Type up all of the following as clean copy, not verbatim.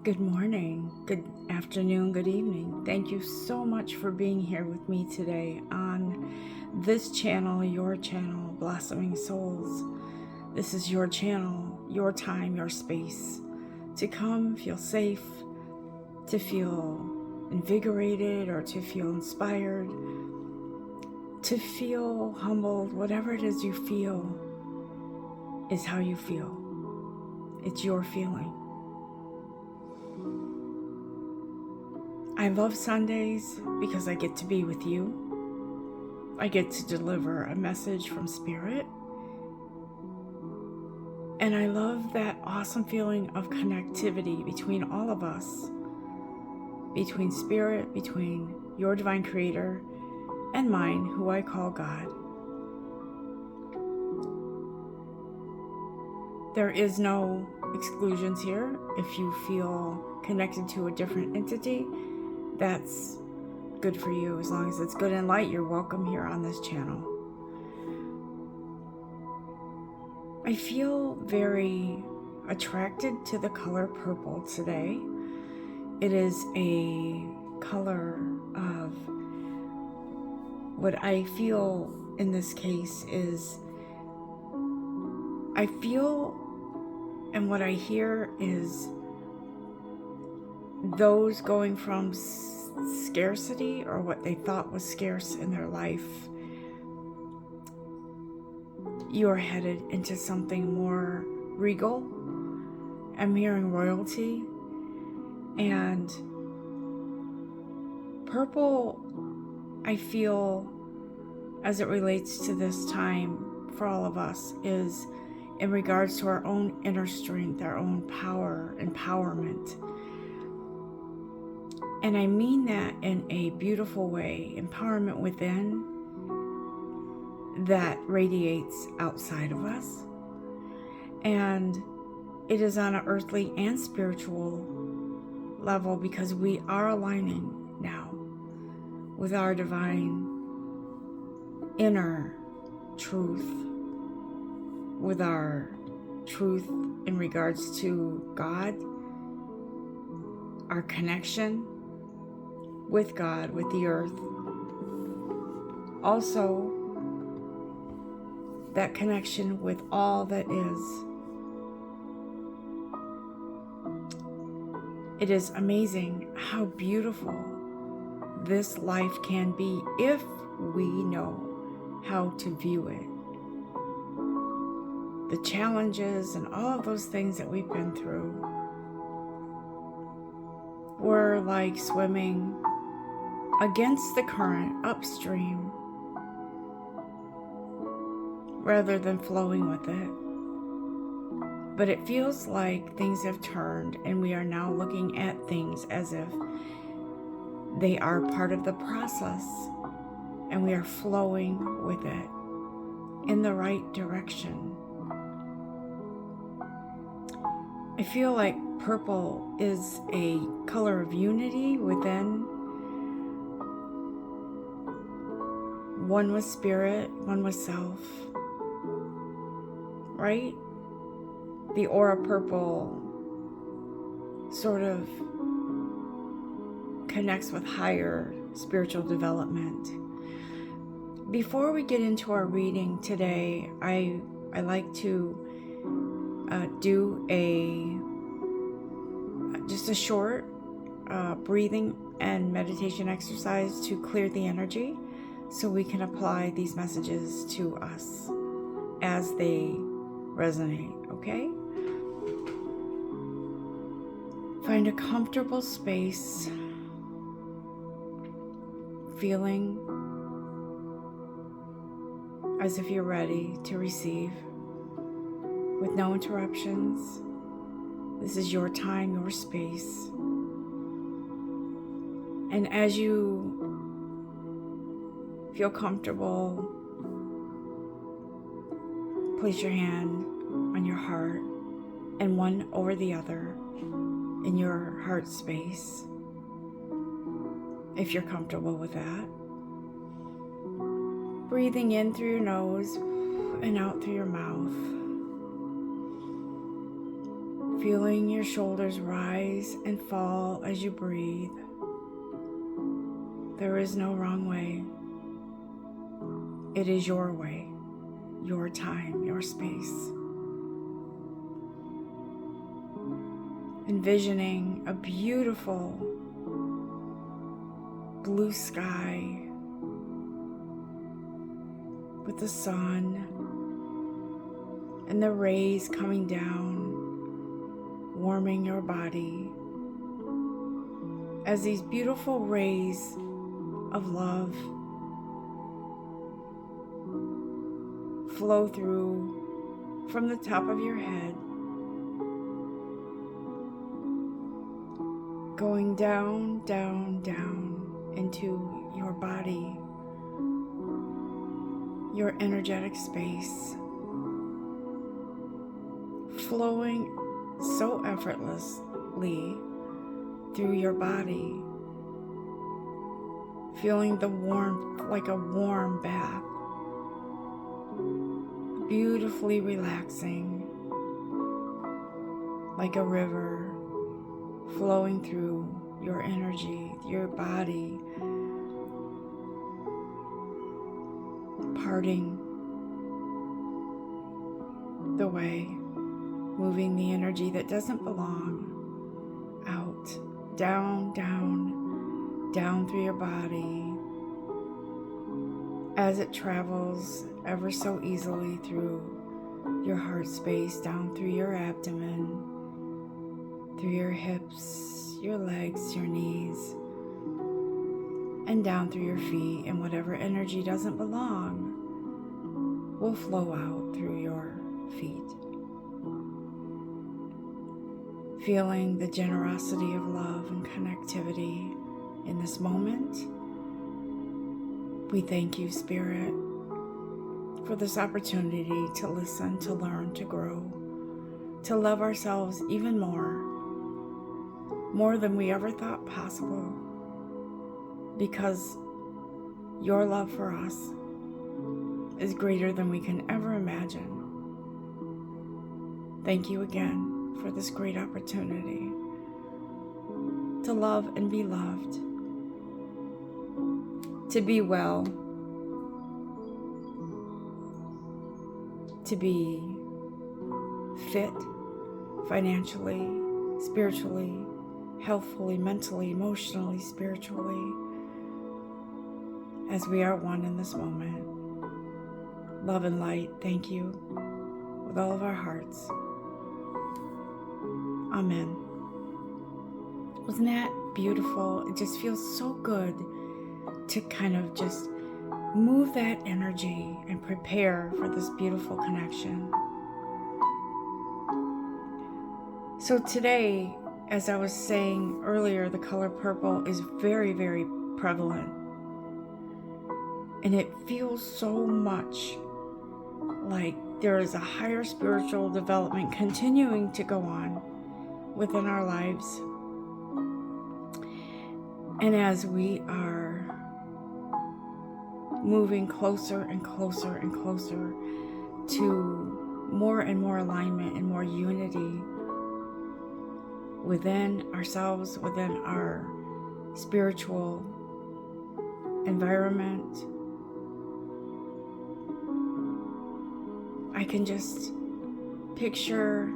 Good morning, good afternoon, good evening. Thank you so much for being here with me today on this channel, your channel, Blossoming Souls. This is your channel, your time, your space to come feel safe, to feel invigorated or to feel inspired, to feel humbled. Whatever it is you feel is how you feel. It's your feeling. I love Sundays because I get to be with you. I get to deliver a message from Spirit. And I love that awesome feeling of connectivity between all of us, between Spirit, between your divine creator and mine, who I call God. There is no exclusions here. If you feel connected to a different entity, that's good for you. As long as it's good and light, you're welcome here on this channel. I feel very attracted to the color purple today. It is a color of what I feel in this case is I feel, and what I hear is those going from scarcity or what they thought was scarce in their life, you're headed into something more regal. I'm hearing royalty. And purple, I feel, as it relates to this time for all of us, is in regards to our own inner strength, our own power, empowerment. And I mean that in a beautiful way, empowerment within that radiates outside of us. And it is on an earthly and spiritual level because we are aligning now with our divine inner truth, with our truth in regards to God, our connection with God, with the earth. Also, that connection with all that is. It is amazing how beautiful this life can be if we know how to view it. The challenges and all of those things that we've been through, we're like swimming against the current upstream rather than flowing with it. But it feels like things have turned and we are now looking at things as if they are part of the process and we are flowing with it in the right direction. I feel like purple is a color of unity within, one with spirit, one with self, right? The aura purple sort of connects with higher spiritual development. Before we get into our reading today, I like to do just a short breathing and meditation exercise to clear the energy so we can apply these messages to us as they resonate, okay? Find a comfortable space, feeling as if you're ready to receive with no interruptions. This is your time, your space. And as you feel comfortable, place your hand on your heart and one over the other in your heart space, if you're comfortable with that. Breathing in through your nose and out through your mouth. Feeling your shoulders rise and fall as you breathe. There is no wrong way. It is your way, your time, your space. Envisioning a beautiful blue sky with the sun and the rays coming down, warming your body as these beautiful rays of love flow through from the top of your head, going down, down, down into your body, your energetic space, flowing so effortlessly through your body, feeling the warmth like a warm bath, beautifully relaxing, like a river flowing through your energy, your body, parting the way, moving the energy that doesn't belong out, down, down, down through your body as it travels ever so easily through your heart space, down through your abdomen, through your hips, your legs, your knees, and down through your feet, and whatever energy doesn't belong will flow out through your feet. Feeling the generosity of love and connectivity in this moment, we thank you, Spirit, for this opportunity to listen, to learn, to grow, to love ourselves even more than we ever thought possible, because your love for us is greater than we can ever imagine. Thank you again for this great opportunity to love and be loved, to be well, to be fit financially, spiritually, healthfully, mentally, emotionally, spiritually, as we are one in this moment. Love and light, thank you with all of our hearts. Amen. Wasn't that beautiful? It just feels so good to kind of just move that energy and prepare for this beautiful connection. So today, as I was saying earlier, the color purple is very, very prevalent. And it feels so much like there is a higher spiritual development continuing to go on within our lives. And as we are moving closer and closer and closer to more and more alignment and more unity within ourselves, within our spiritual environment, I can just picture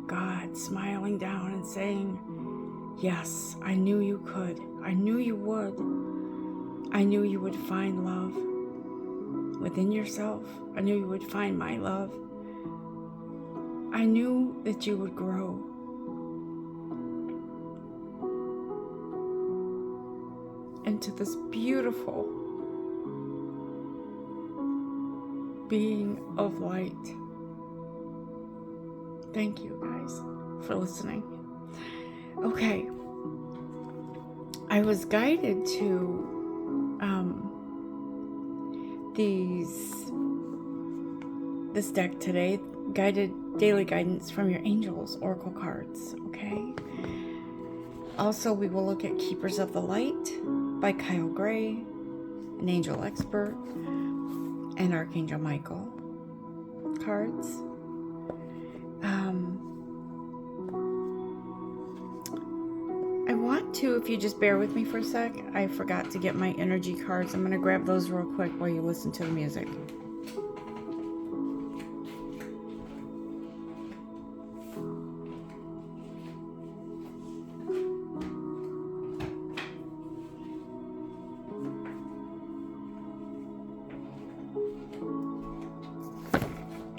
God smiling down and saying, yes, I knew you could. I knew you would. I knew you would find love within yourself. I knew you would find my love. I knew that you would grow. Into this beautiful being of light. Thank you guys for listening. Okay, I was guided to this deck today, guided daily guidance from your angels, oracle cards. Okay. Also, we will look at Keepers of the Light by Kyle Gray, an angel expert, and Archangel Michael cards. Two, if you just bear with me for a sec, I forgot to get my energy cards. I'm going to grab those real quick while you listen to the music.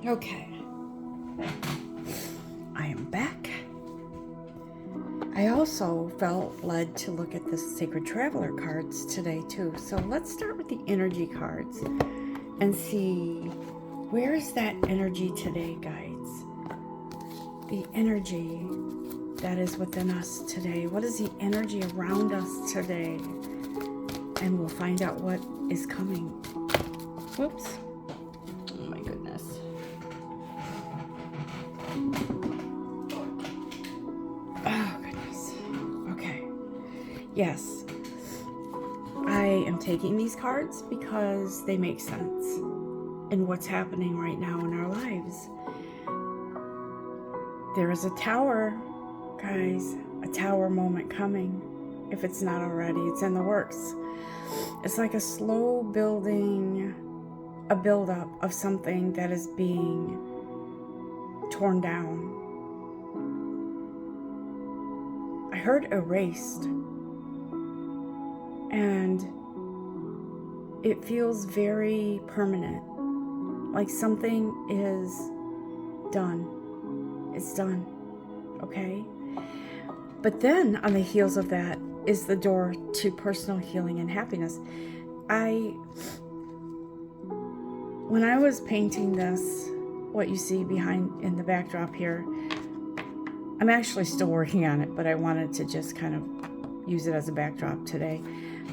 Okay, I am back. I also felt led to look at the Sacred Traveler cards today too. So let's start with the energy cards and see, where is that energy today, guides? The energy that is within us today. What is the energy around us today? And we'll find out what is coming. Whoops. Oh my goodness. Oh goodness. Okay. Yes. I am taking these cards because they make sense in what's happening right now in our lives. There is a tower, guys, a tower moment coming. If it's not already, it's in the works. It's like a slow building, a buildup of something that is being torn down. I heard erased, and it feels very permanent, like something is done. It's done, okay? But then on the heels of that is the door to personal healing and happiness. When I was painting this, what you see behind in the backdrop here, I'm actually still working on it, but I wanted to just kind of use it as a backdrop today.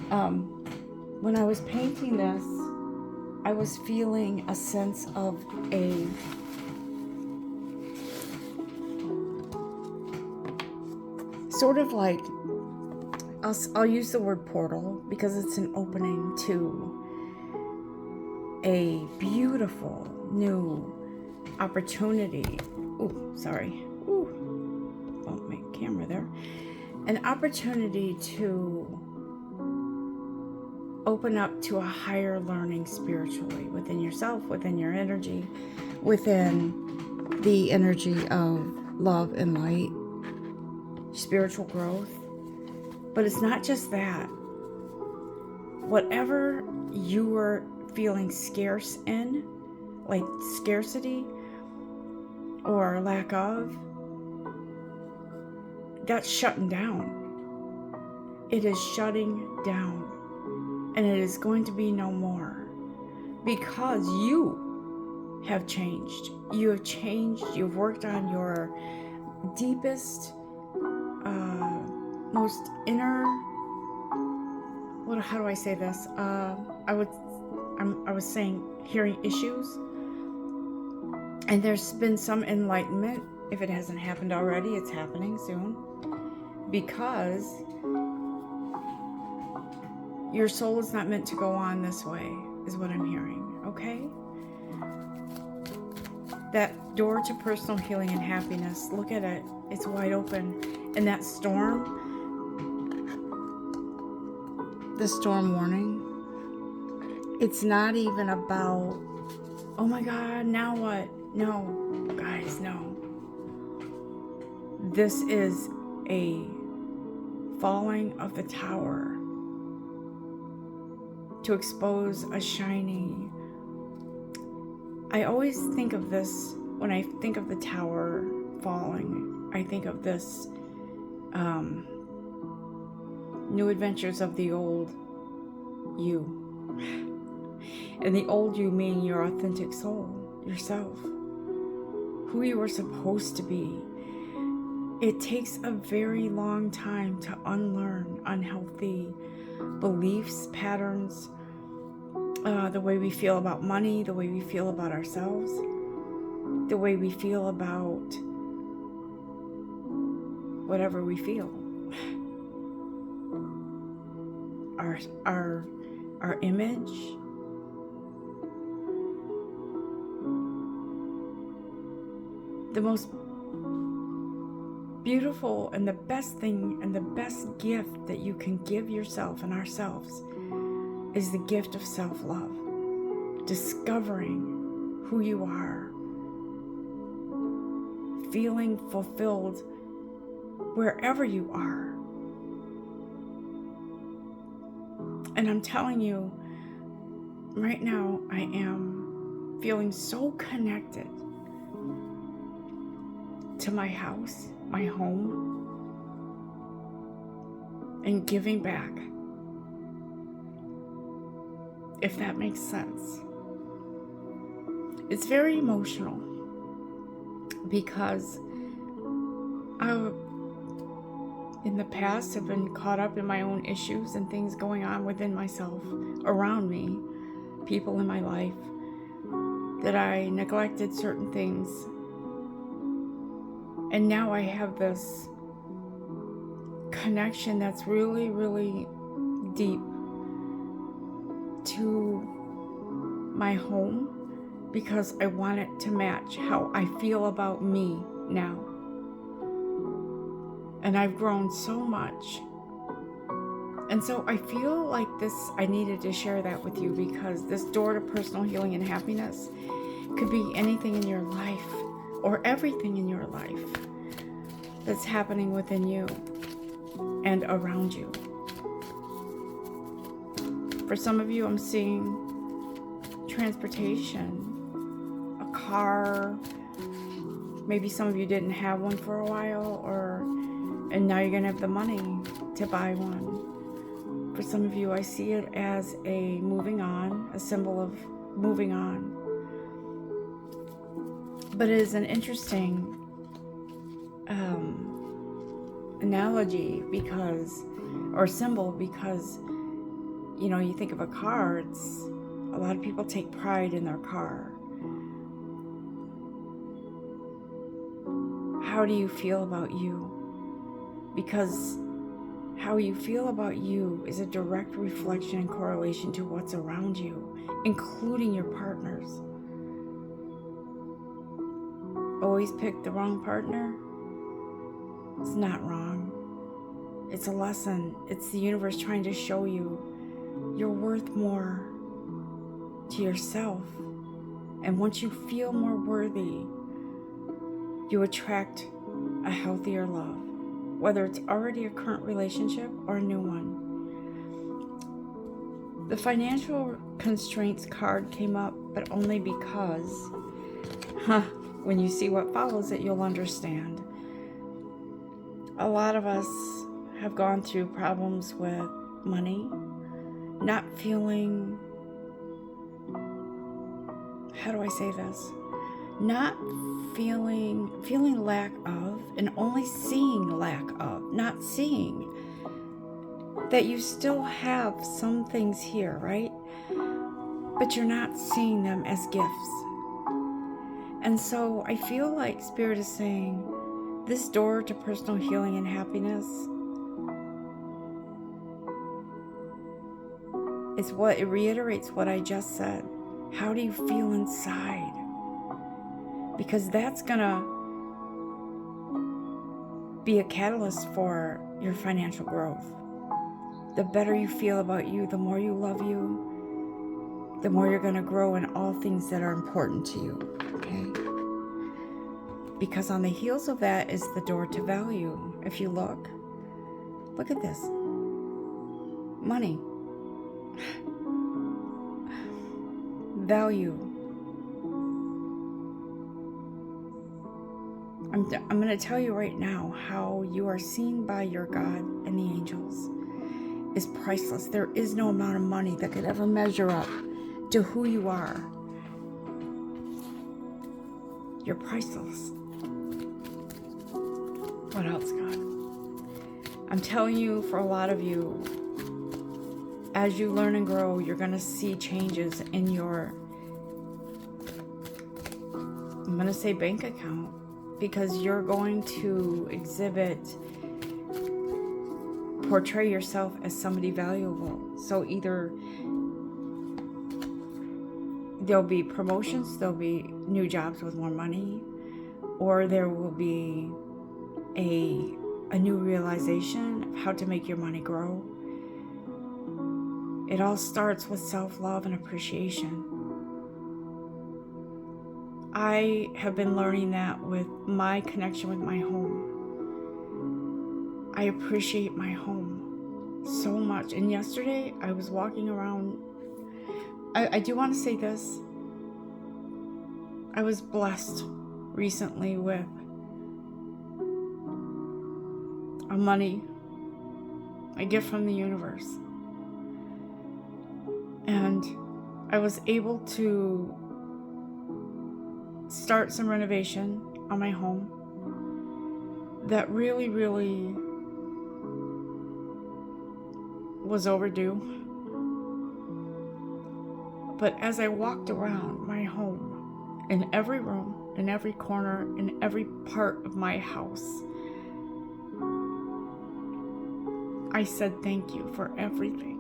When I was painting this, I was feeling a sense of a sort of like, I'll use the word portal because it's an opening to a beautiful new opportunity. Ooh, sorry. Ooh, bump my camera there. An opportunity to open up to a higher learning spiritually within yourself, within your energy, within the energy of love and light, spiritual growth. But it's not just that. Whatever you were feeling scarce in, like scarcity or lack of, that's shutting down. It is shutting down. And it is going to be no more. Because you have changed. You have changed. You've worked on your deepest, most inner, how do I say this? I was saying hearing issues. And there's been some enlightenment. If it hasn't happened already, it's happening soon. Because your soul is not meant to go on this way, is what I'm hearing, okay? That door to personal healing and happiness, look at it. It's wide open. And that storm, the storm warning, it's not even about, oh my God, now what? No, guys, no. This is a falling of the tower to expose a shiny. I always think of this when I think of the tower falling. I think of this new adventures of the old you. And the old you meaning your authentic soul, yourself, who you were supposed to be. It takes a very long time to unlearn unhealthy beliefs, patterns, the way we feel about money, the way we feel about ourselves, the way we feel about whatever we feel. Our image, the most beautiful and the best thing and the best gift that you can give yourself and ourselves is the gift of self-love. Discovering who you are. Feeling fulfilled wherever you are. And I'm telling you, right now I am feeling so connected to my house, my home, and giving back, if that makes sense. It's very emotional because I, in the past, have been caught up in my own issues and things going on within myself, around me, people in my life, that I neglected certain things. And now I have this connection that's really, really deep to my home because I want it to match how I feel about me now. And I've grown so much. And so I feel like I needed to share that with you because this door to personal healing and happiness could be anything in your life or everything in your life that's happening within you and around you. For some of you, I'm seeing transportation, a car. Maybe some of you didn't have one for a while, and now you're gonna have the money to buy one. For some of you, I see it as a moving on, a symbol of moving on. But it is an interesting analogy or symbol because, you know, you think of a car, a lot of people take pride in their car. How do you feel about you? Because how you feel about you is a direct reflection and correlation to what's around you, including your partners. Always pick the wrong partner? It's not wrong. It's a lesson. It's the universe trying to show you you're worth more to yourself. And once you feel more worthy, you attract a healthier love, whether it's already a current relationship or a new one. The financial constraints card came up, but only because, when you see what follows it, you'll understand. A lot of us have gone through problems with money, not feeling, how do I say this? Not feeling lack of, and only seeing lack of, not seeing that you still have some things here, right? But you're not seeing them as gifts. And so I feel like Spirit is saying, this door to personal healing and happiness is what it reiterates what I just said. How do you feel inside? Because that's gonna be a catalyst for your financial growth. The better you feel about you, the more you love you, the more you're gonna grow in all things that are important to you, okay? Because on the heels of that is the door to value. If you look at this. Money. Value. I'm going to tell you right now how you are seen by your God and the angels is priceless. There is no amount of money that could ever measure up to who you are. You're priceless. What else, God? I'm telling you, for a lot of you, as you learn and grow, you're going to see changes in your, I'm going to say bank account, because you're going to portray yourself as somebody valuable. So either there'll be promotions, there'll be new jobs with more money, or there will be a new realization of how to make your money grow. It all starts with self-love and appreciation. I have been learning that with my connection with my home. I appreciate my home so much. And yesterday I was walking around. I do want to say this. I was blessed recently with a gift from the universe. And I was able to start some renovation on my home that really, really was overdue. But as I walked around my home, in every room, in every corner, in every part of my house, I said thank you for everything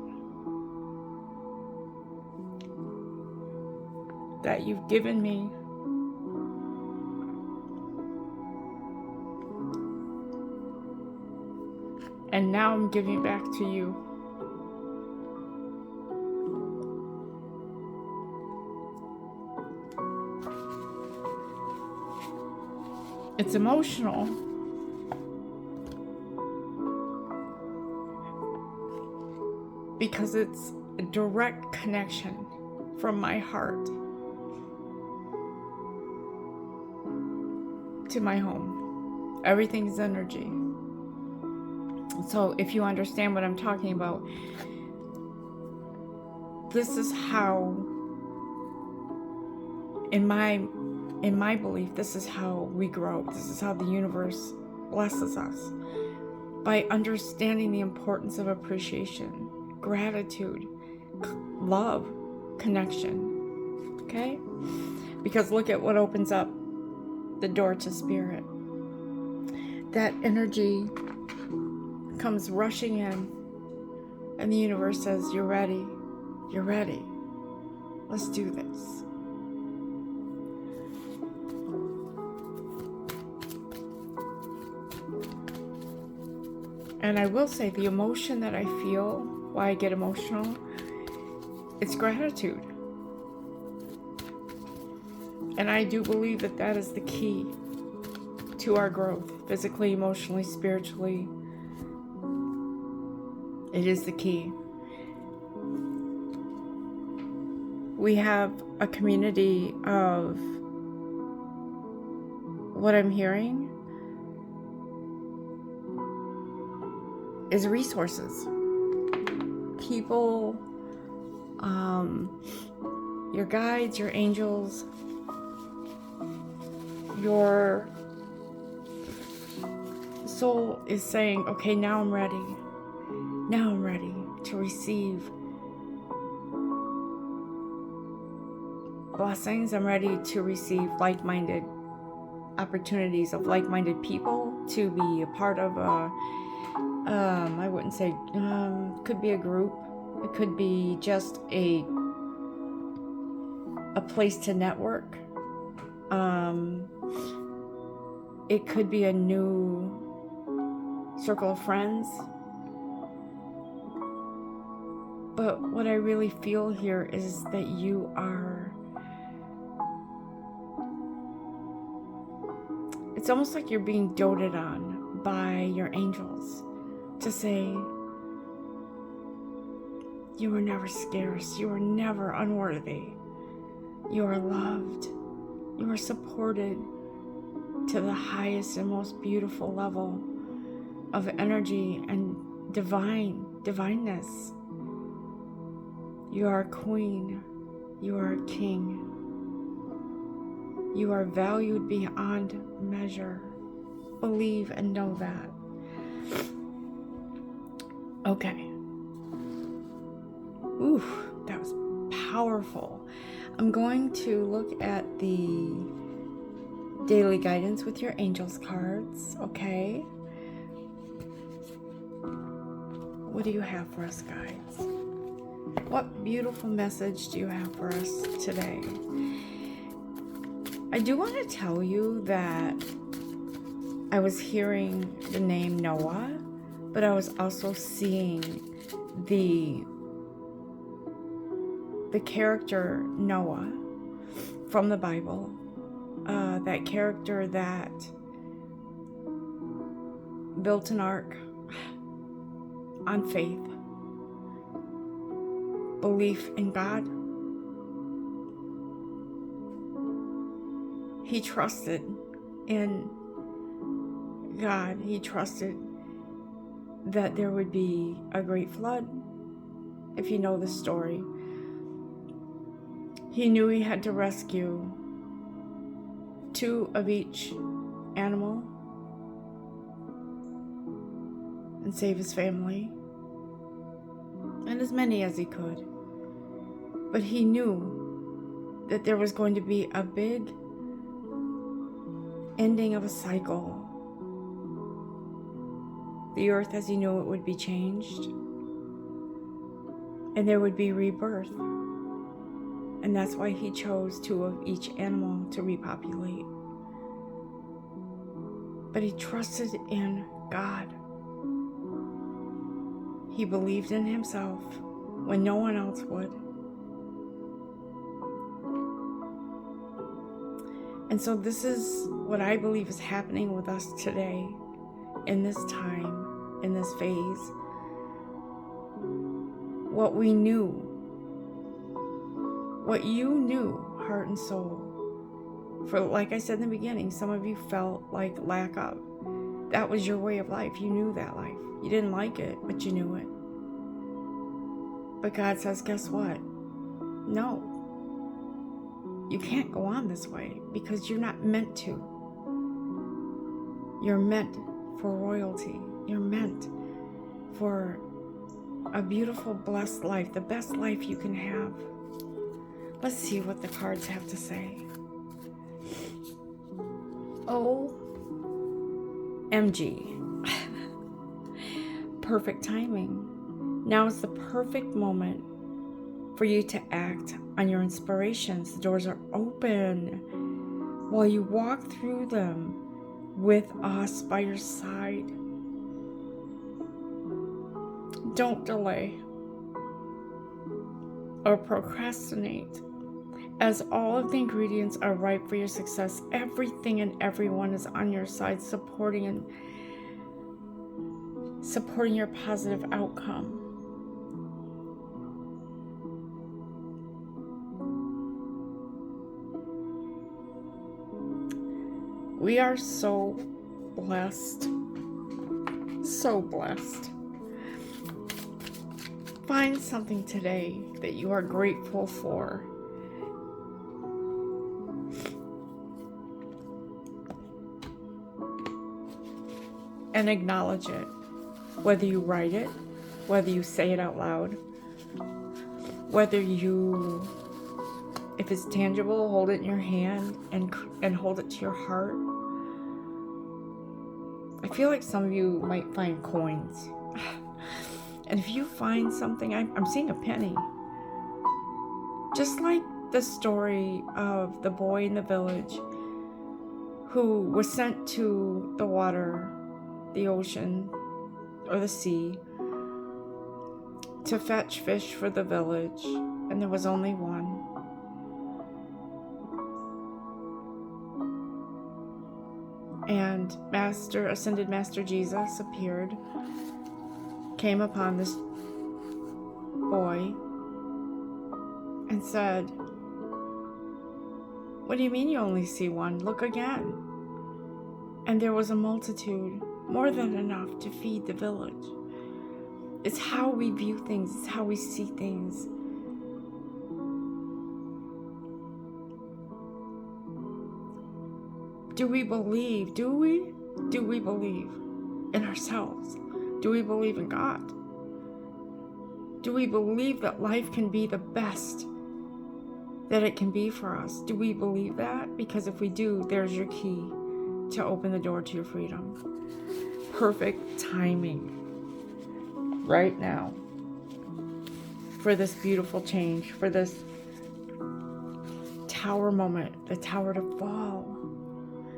that you've given me. And now I'm giving back to you. It's emotional. Because it's a direct connection from my heart to my home. Everything's energy. So if you understand what I'm talking about, this is how, in my belief, this is how we grow. This is how the universe blesses us. By understanding the importance of appreciation, gratitude, love, connection. Okay? Because look at what opens up the door to spirit. That energy comes rushing in, and the universe says, you're ready. You're ready. Let's do this. And I will say, the emotion that I feel, why I get emotional, it's gratitude. And I do believe that that is the key to our growth, physically, emotionally, spiritually. It is the key. We have a community of, what I'm hearing is resources. People, your guides, your angels, your soul is saying, okay, now I'm ready. Now I'm ready to receive blessings. I'm ready to receive like-minded opportunities of like-minded people, to be a part of I wouldn't say, could be a group. It could be just a place to network. It could be a new circle of friends. But what I really feel here is that you are, it's almost like you're being doted on by your angels to say, you were never scarce, you were never unworthy, you are loved, you are supported to the highest and most beautiful level of energy and divineness. You are a queen, you are a king, you are valued beyond measure. Believe and know that. Okay. Ooh, that was powerful. I'm going to look at the daily guidance with your angels cards, okay? What do you have for us, guides? What beautiful message do you have for us today? I do want to tell you that I was hearing the name Noah, but I was also seeing the character Noah from the Bible, that character that built an ark on faith, belief in God. He trusted in God. He trusted that there would be a great flood. If you know the story, he knew he had to rescue 2 of each animal and save his family, and as many as he could. But he knew that there was going to be a big ending of a cycle. The earth as he knew it would be changed, and there would be rebirth. And that's why he chose 2 of each animal to repopulate. But he trusted in God. He believed in himself when no one else would. And so this is what I believe is happening with us today, in this time, in this phase. What we knew, what you knew, heart and soul. For like I said in the beginning, some of you felt like lack of. That was your way of life. You knew that life. You didn't like it, but you knew it. But God says, guess what? No. You can't go on this way because you're not meant to. You're meant for royalty. You're meant for a beautiful, blessed life, the best life you can have. Let's see what the cards have to say. OMG. Perfect timing. Now is the perfect moment for you to act on your inspirations. The doors are open while you walk through them with us by your side. Don't delay or procrastinate, as all of the ingredients are ripe for your success. Everything and everyone is on your side, supporting your positive outcome. We are so blessed. So blessed. Find something today that you are grateful for. And acknowledge it. Whether you write it, whether you say it out loud, whether you, if it's tangible, hold it in your hand and hold it to your heart. I feel like some of you might find coins. And if you find something, I'm seeing a penny. Just like the story of the boy in the village who was sent to the water, the ocean, or the sea to fetch fish for the village, and there was only one. And Ascended Master Jesus appeared, came upon this boy, and said, "What do you mean you only see one? Look again." And there was a multitude, more than enough to feed the village. It's how we view things. It's how we see things. Do we believe? Do we believe in ourselves? Do we believe in God? Do we believe that life can be the best that it can be for us? Do we believe that? Because if we do, there's your key to open the door to your freedom. Perfect timing right now for this beautiful change, for this tower moment, the tower to fall,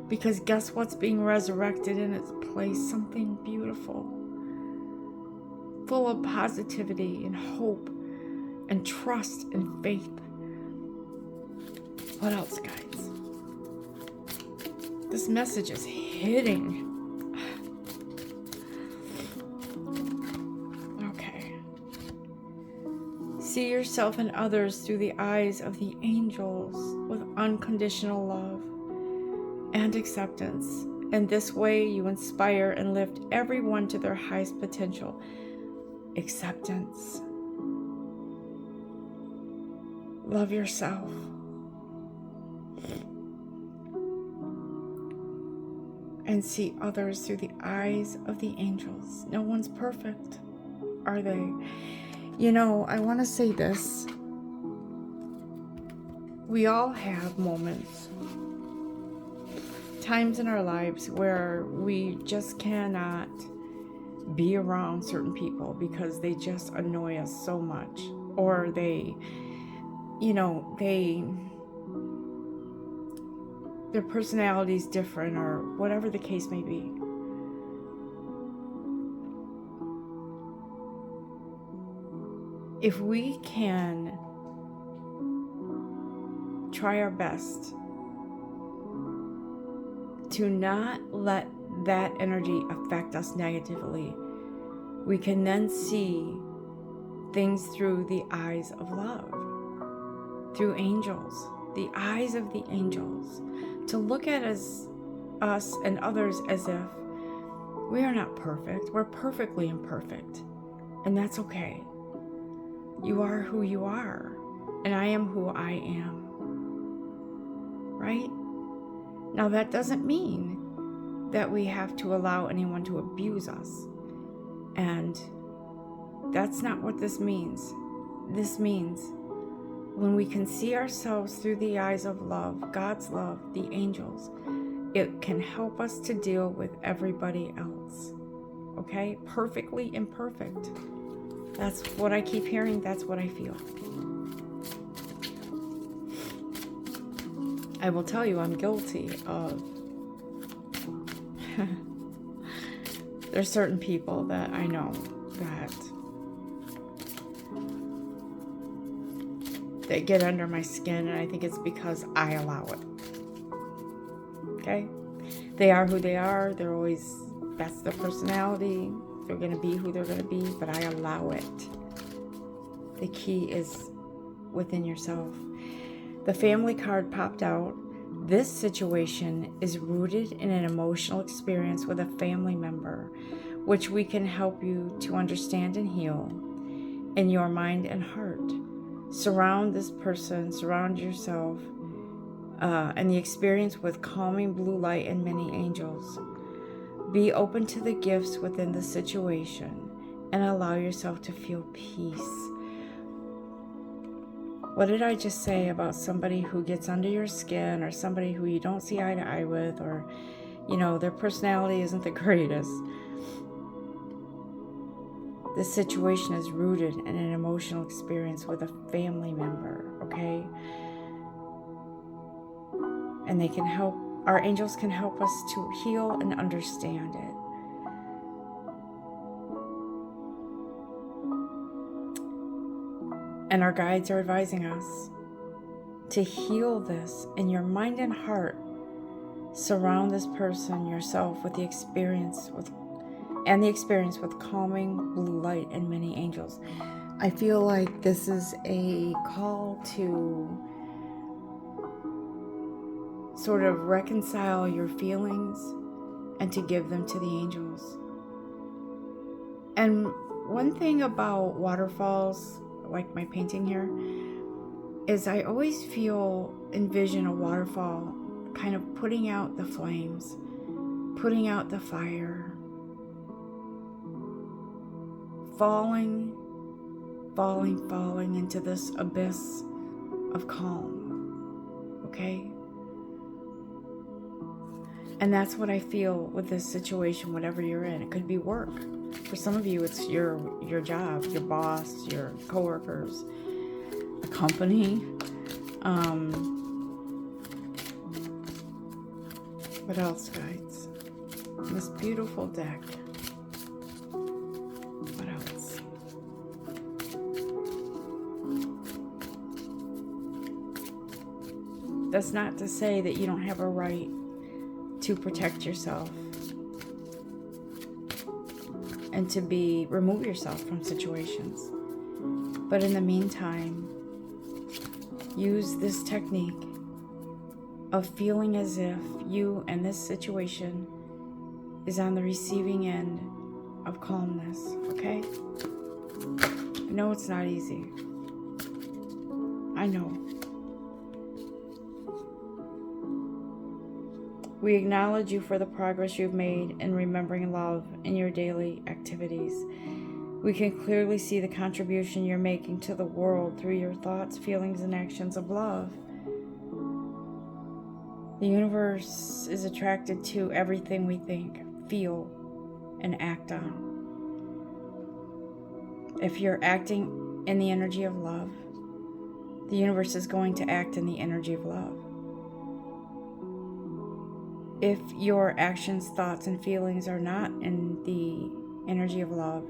Because guess what's being resurrected in its place? Something beautiful, full of positivity and hope and trust and faith. What else, guys? This message is hitting. Okay. See yourself and others through the eyes of the angels with unconditional love and acceptance. And this way you inspire and lift everyone to their highest potential. Acceptance. Love yourself. And see others through the eyes of the angels. No one's perfect, are they? You know, I want to say this. We all have moments, times in our lives where we just cannot be around certain people because they just annoy us so much. Or they, you know, their personality is different, or whatever the case may be. If we can try our best to not let that energy affect us negatively, we can then see things through the eyes of love, through angels, the eyes of the angels, to look at us and others as if we are not perfect. We're perfectly imperfect, and that's okay. You are who you are, and I am who I am, right? Now, that doesn't mean that we have to allow anyone to abuse us, and that's not what this means. This means when we can see ourselves through the eyes of love, God's love, the angels, it can help us to deal with everybody else. Okay? Perfectly imperfect. That's what I keep hearing. That's what I feel. I will tell you, I'm guilty of there's certain people that I know that they get under my skin, and I think it's because I allow it. Okay? They are who they are. They're always, that's their personality. They're going to be who they're going to be, but I allow it. The key is within yourself. The family card popped out. This situation is rooted in an emotional experience with a family member, which we can help you to understand and heal in your mind and heart. Surround this person, surround yourself, and the experience with calming blue light and many angels. Be open to the gifts within the situation and allow yourself to feel peace. What did I just say about somebody who gets under your skin, or somebody who you don't see eye to eye with, or, you know, their personality isn't the greatest? This situation is rooted in an emotional experience with a family member, okay? And they can help, our angels can help us to heal and understand it. And our guides are advising us to heal this in your mind and heart. Surround this person, yourself, with the experience with calming blue light and many angels. I feel like this is a call to sort of reconcile your feelings and to give them to the angels. And one thing about waterfalls, like my painting here, is I always envision a waterfall kind of putting out the flames, putting out the fire, falling into this abyss of calm, okay? And that's what I feel with this situation, whatever you're in. It could be work. For some of you, it's your job, your boss, your coworkers, a company. What else, guides? This beautiful deck. What else? That's not to say that you don't have a right to protect yourself and to remove yourself from situations. But in the meantime, use this technique of feeling as if you and this situation is on the receiving end of calmness, okay? I know it's not easy. I know. We acknowledge you for the progress you've made in remembering love in your daily activities. We can clearly see the contribution you're making to the world through your thoughts, feelings, and actions of love. The universe is attracted to everything we think, feel, and act on. If you're acting in the energy of love, the universe is going to act in the energy of love. If your actions, thoughts, and feelings are not in the energy of love,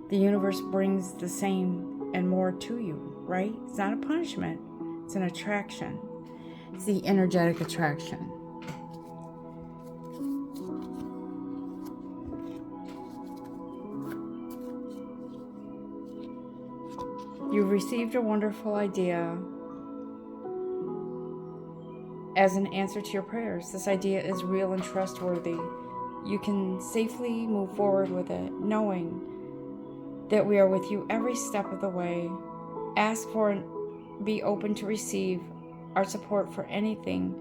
the universe brings the same and more to you, right? It's not a punishment, it's an attraction. It's the energetic attraction. You've received a wonderful idea as an answer to your prayers. This idea is real and trustworthy. You can safely move forward with it, knowing that we are with you every step of the way. Ask for and be open to receive our support for anything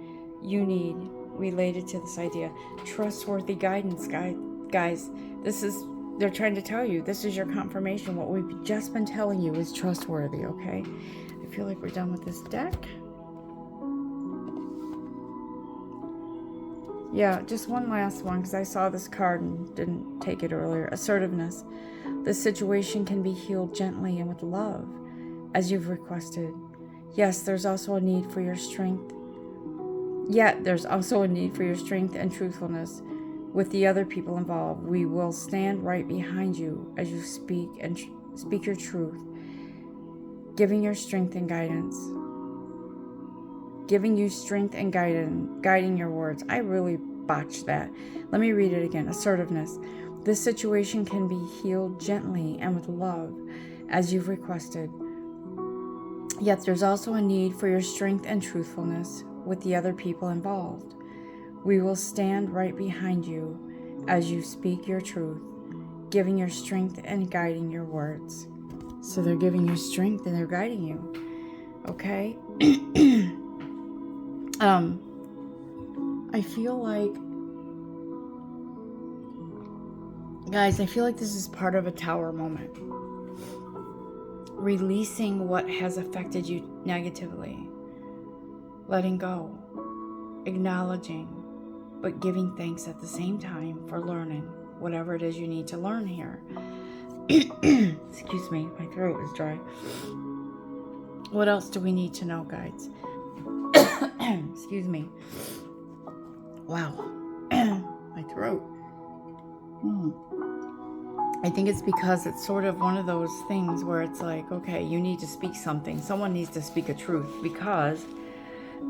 you need related to this idea. Trustworthy guidance, guys. They're trying to tell you, this is your confirmation. What we've just been telling you is trustworthy, okay? I feel like we're done with this deck. Yeah, just one last one, because I saw this card and didn't take it earlier. Assertiveness. The situation can be healed gently and with love, as you've requested. Yes, there's also a need for your strength. Yet, there's also a need for your strength and truthfulness with the other people involved. We will stand right behind you as you speak and speak your truth, giving your strength and guidance. Giving you strength and guiding your words. I really botched that. Let me read it again. Assertiveness. This situation can be healed gently and with love, as you've requested. Yet there's also a need for your strength and truthfulness with the other people involved. We will stand right behind you as you speak your truth, giving your strength and guiding your words. So they're giving you strength and they're guiding you. Okay? I feel like, guys, I feel like this is part of a tower moment. Releasing what has affected you negatively. Letting go. Acknowledging, but giving thanks at the same time for learning whatever it is you need to learn here. Excuse me, my throat is dry. What else do we need to know, guys? Excuse me. Wow. My throat. I think it's because it's sort of one of those things where it's like, okay, you need to speak something. Someone needs to speak a truth because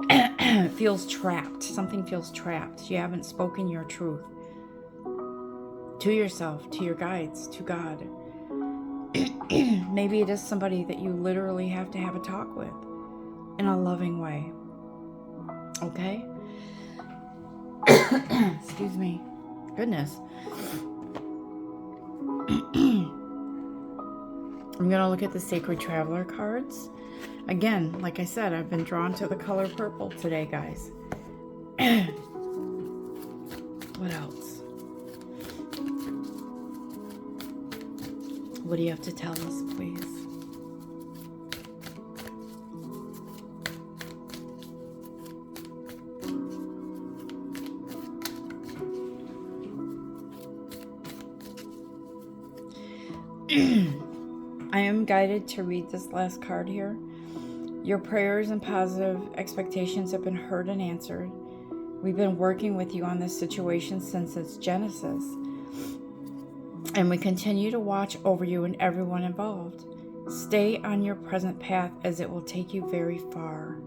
it feels trapped. Something feels trapped. You haven't spoken your truth to yourself, to your guides, to God. Maybe it is somebody that you literally have to have a talk with in a loving way. Okay? Excuse me. Goodness. I'm going to look at the Sacred Traveler cards. Again, like I said, I've been drawn to the color purple today, guys. What else? What do you have to tell us, please? I am guided to read this last card here. Your prayers and positive expectations have been heard and answered. We've been working with you on this situation since its genesis. And we continue to watch over you and everyone involved. Stay on your present path, as it will take you very far.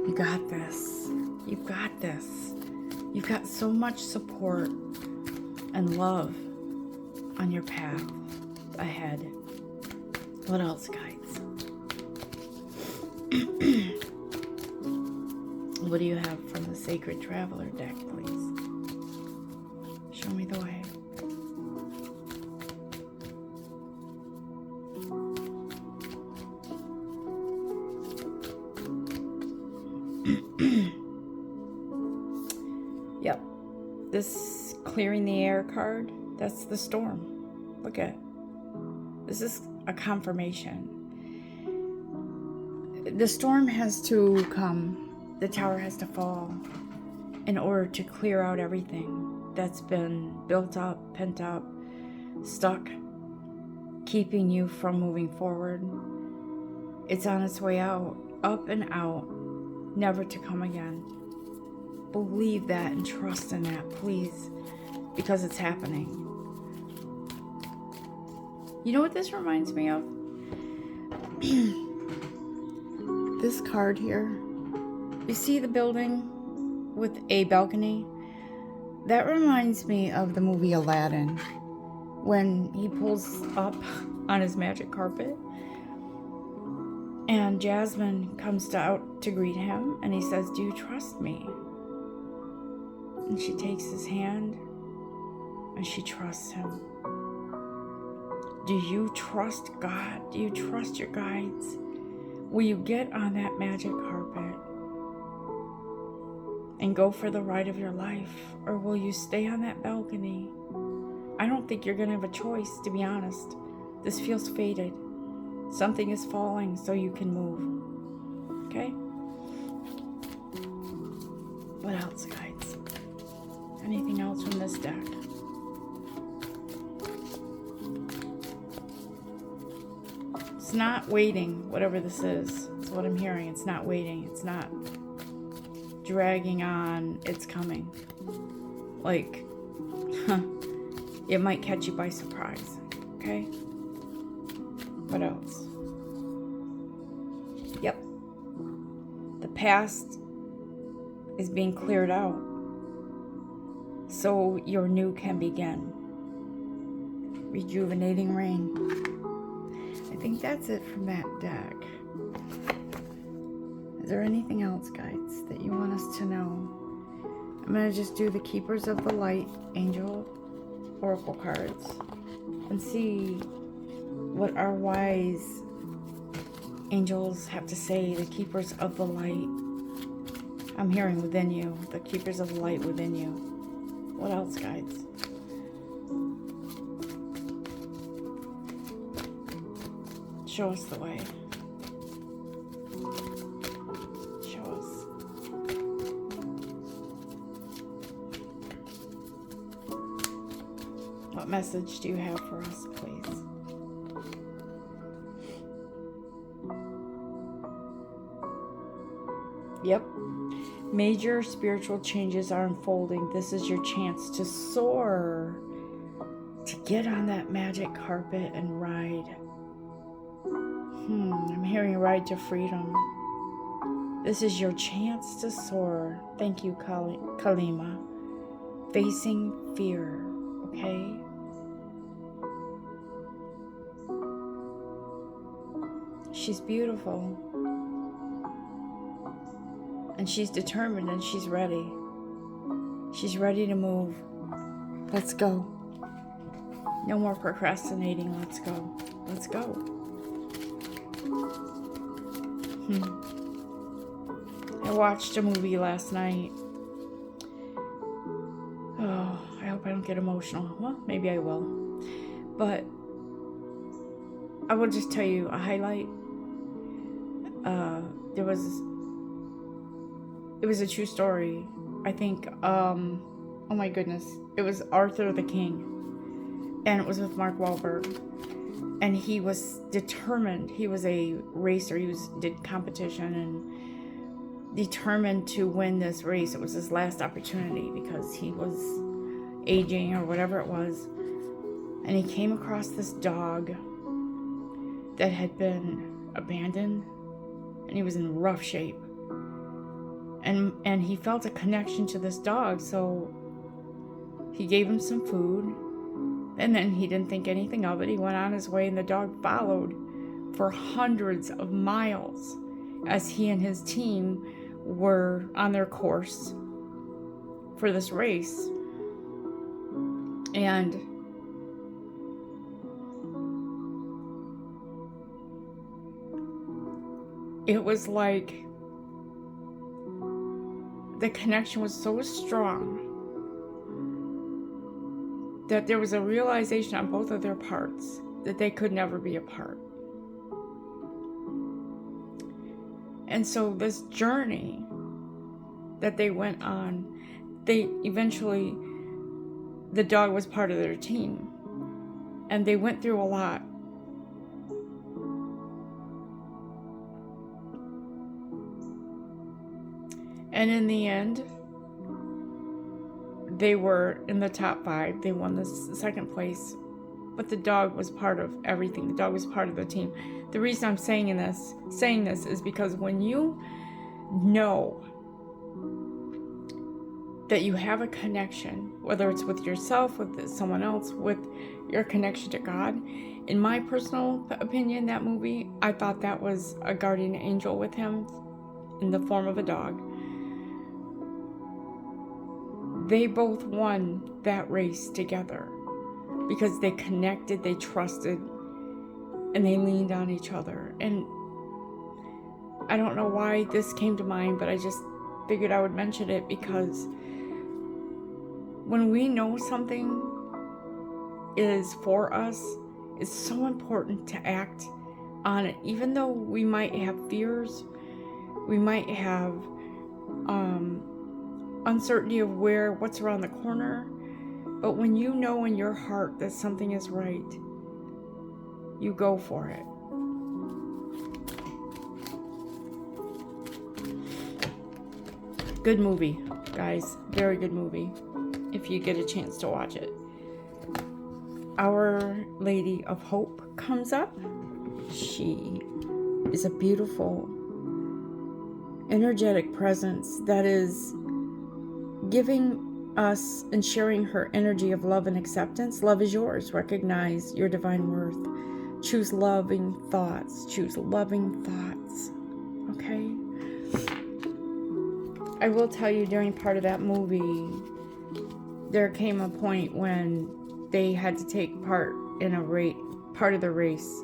You got this. You've got this. You've got so much support and love on your path ahead. What else, guides? What do you have from the Sacred Traveler deck, please? Show me the way. Yep. This clearing the air card, that's the storm. Look at it. This is a confirmation. The storm has to come. The tower has to fall in order to clear out everything that's been built up, pent up, stuck, keeping you from moving forward. It's on its way out, up and out, never to come again. Believe that and trust in that, please, because it's happening. You know what this reminds me of? This card here. You see the building with a balcony? That reminds me of the movie Aladdin, when he pulls up on his magic carpet and Jasmine comes out to greet him, and he says, "Do you trust me?" And she takes his hand and she trusts him. Do you trust God? Do you trust your guides? Will you get on that magic carpet and go for the ride of your life? Or will you stay on that balcony? I don't think you're going to have a choice, to be honest. This feels fated. Something is falling so you can move. Okay? What else, guides? Anything else from this deck? It's not waiting, whatever this is. That's what I'm hearing. It's not waiting. It's not dragging on. It's coming. Like, it might catch you by surprise. Okay? What else? Yep. The past is being cleared out so your new can begin. Rejuvenating rain. I think that's it from that deck. Is there anything else, guides, that you want us to know? I'm going to just do the Keepers of the Light Angel Oracle cards and see what our wise angels have to say. The Keepers of the Light. I'm hearing within you. The Keepers of the Light within you. What else, guides? Show us the way. Show us. What message do you have for us, please? Yep. Major spiritual changes are unfolding. This is your chance to soar, to get on that magic carpet and ride. I'm hearing ride to freedom. This is your chance to soar. Thank you, Kalima. Facing fear, okay? She's beautiful. And she's determined and she's ready. She's ready to move. Let's go. No more procrastinating. Let's go. Let's go. I watched a movie last night. Oh, I hope I don't get emotional. Well, maybe I will. But I will just tell you a highlight. It was a true story. I think, oh my goodness. It was Arthur the King. And it was with Mark Wahlberg. And he was determined. He was a racer. He did competition and determined to win this race. It was his last opportunity because he was aging or whatever it was. And he came across this dog that had been abandoned, and he was in rough shape. And he felt a connection to this dog, so he gave him some food, and then he didn't think anything of it. He went on his way, and the dog followed for hundreds of miles as he and his team were on their course for this race. And it was like the connection was so strong that there was a realization on both of their parts that they could never be apart. And so this journey that they went on, they eventually, the dog was part of their team, and they went through a lot. And in the end, they were in the top 5. They won the second place. But the dog was part of everything. The dog was part of the team. The reason I'm saying this is because when you know that you have a connection, whether it's with yourself, with someone else, with your connection to God, in my personal opinion, that movie, I thought that was a guardian angel with him in the form of a dog. They both won that race together because they connected, they trusted, and they leaned on each other. And I don't know why this came to mind, but I just figured I would mention it because when we know something is for us, it's so important to act on it. Even though we might have fears, we might have uncertainty of what's around the corner, but when you know in your heart that something is right, you go for it. Good movie, guys. Very good movie, if you get a chance to watch it. Our Lady of Hope comes up. She is a beautiful, energetic presence that is giving us and sharing her energy of love and acceptance. Love is yours. Recognize your divine worth. Choose loving thoughts. Choose loving thoughts. Okay? I will tell you, during part of that movie, there came a point when they had to take part in part of the race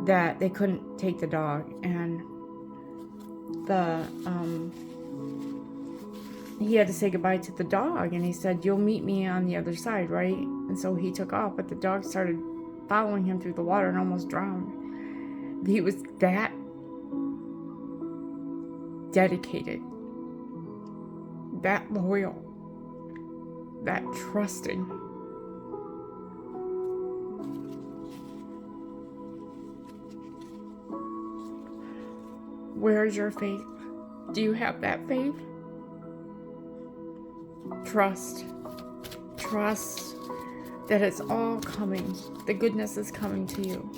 that they couldn't take the dog, and he had to say goodbye to the dog, and he said, "You'll meet me on the other side, right?" And so he took off, but the dog started following him through the water and almost drowned. He was that dedicated, that loyal, that trusting. Where's your faith? Do you have that faith? Trust that it's all coming. The goodness is coming to you.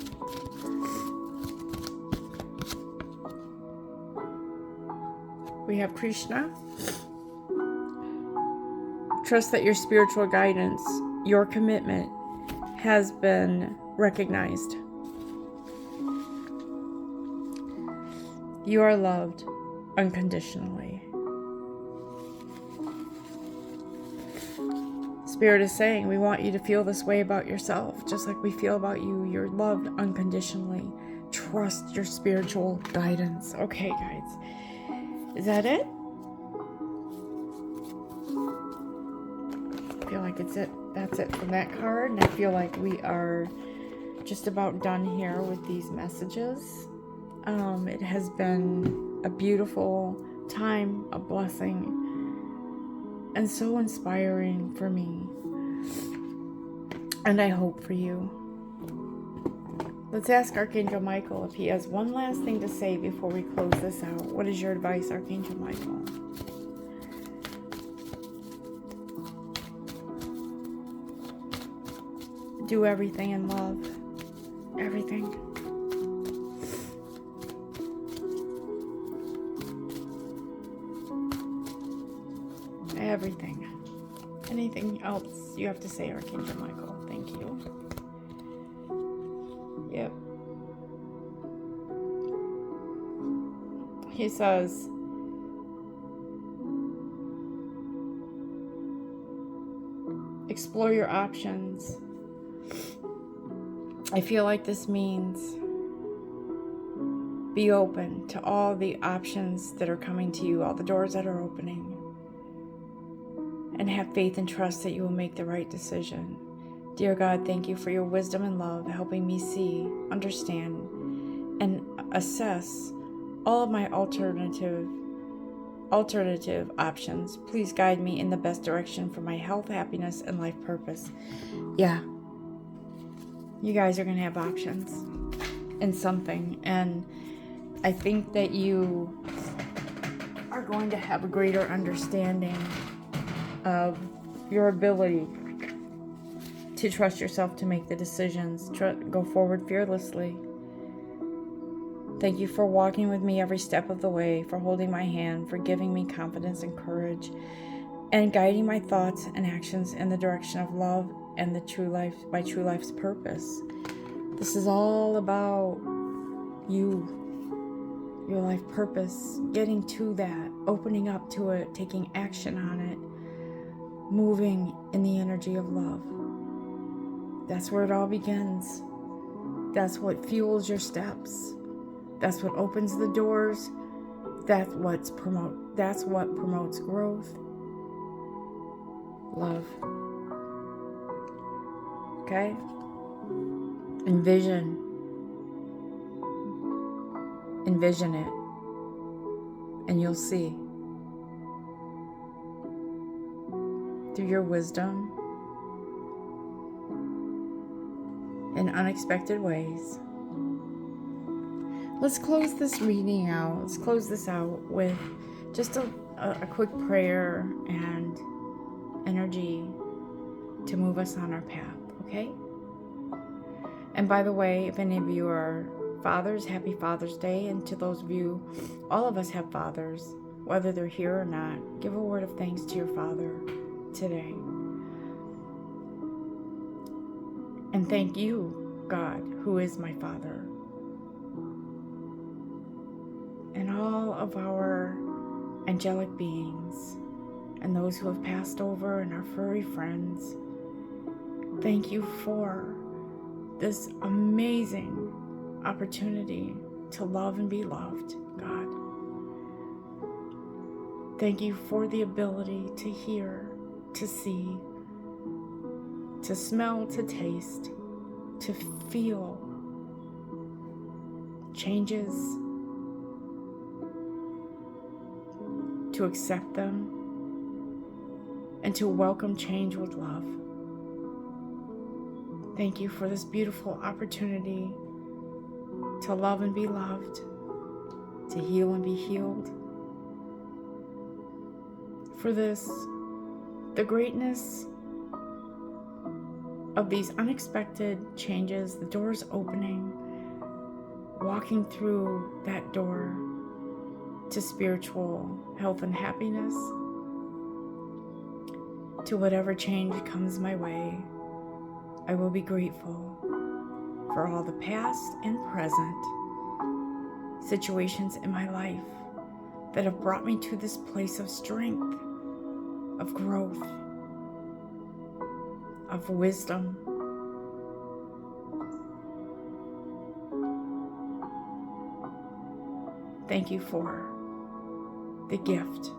We have Krishna. Trust that your spiritual guidance, your commitment, has been recognized. You are loved unconditionally. Spirit is saying, we want you to feel this way about yourself, just like we feel about you. You're loved unconditionally. Trust your spiritual guidance. Okay, guys. Is that it? I feel like it's it. That's it from that card. And I feel like we are just about done here with these messages. It has been a beautiful time, a blessing, and so inspiring for me. And I hope for you. Let's ask Archangel Michael if he has one last thing to say before we close this out. What is your advice, Archangel Michael? Do everything in love. Everything. Everything. Anything else you have to say, Archangel Michael? Thank you. Yep. He says, explore your options. I feel like this means be open to all the options that are coming to you, all the doors that are opening. And have faith and trust that you will make the right decision. Dear God, thank you for your wisdom and love, helping me see, understand, and assess all of my alternative options. Please guide me in the best direction for my health, happiness, and life purpose. Yeah. You guys are going to have options in something. And I think that you are going to have a greater understanding of your ability to trust yourself to make the decisions. Go forward fearlessly. Thank you for walking with me every step of the way, for holding my hand, for giving me confidence and courage, and guiding my thoughts and actions in the direction of love and my true life's purpose. This is all about you, your life purpose, getting to that, opening up to it, taking action on it, moving in the energy of love. That's where it all begins. That's what fuels your steps. That's what opens the doors. That's what promotes growth. Love. Okay? Envision it, and you'll see. Through your wisdom in unexpected ways. Let's close this reading out. Let's close this out with just a quick prayer and energy to move us on our path, okay? And by the way, if any of you are fathers, happy Father's Day. And to those of you, all of us have fathers, whether they're here or not. Give a word of thanks to your father today. And thank you, God, who is my Father. And all of our angelic beings and those who have passed over and our furry friends. Thank you for this amazing opportunity to love and be loved, God. Thank you for the ability to hear, to see, to smell, to taste, to feel changes, to accept them, and to welcome change with love. Thank you for this beautiful opportunity to love and be loved, to heal and be healed. For this, the greatness of these unexpected changes, the doors opening, walking through that door to spiritual health and happiness, to whatever change comes my way. I will be grateful for all the past and present situations in my life that have brought me to this place of strength, of growth, of wisdom. Thank you for the gift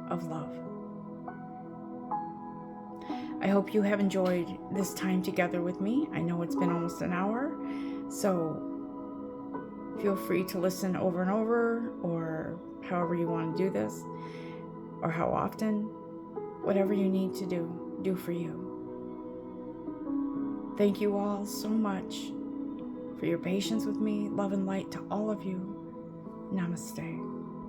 of love. I hope you have enjoyed this time together with me. I know it's been almost an hour, so feel free to listen over and over, or however you want to do this, or how often, whatever you need to do for you. Thank you all so much for your patience with me. Love and light to all of you. Namaste.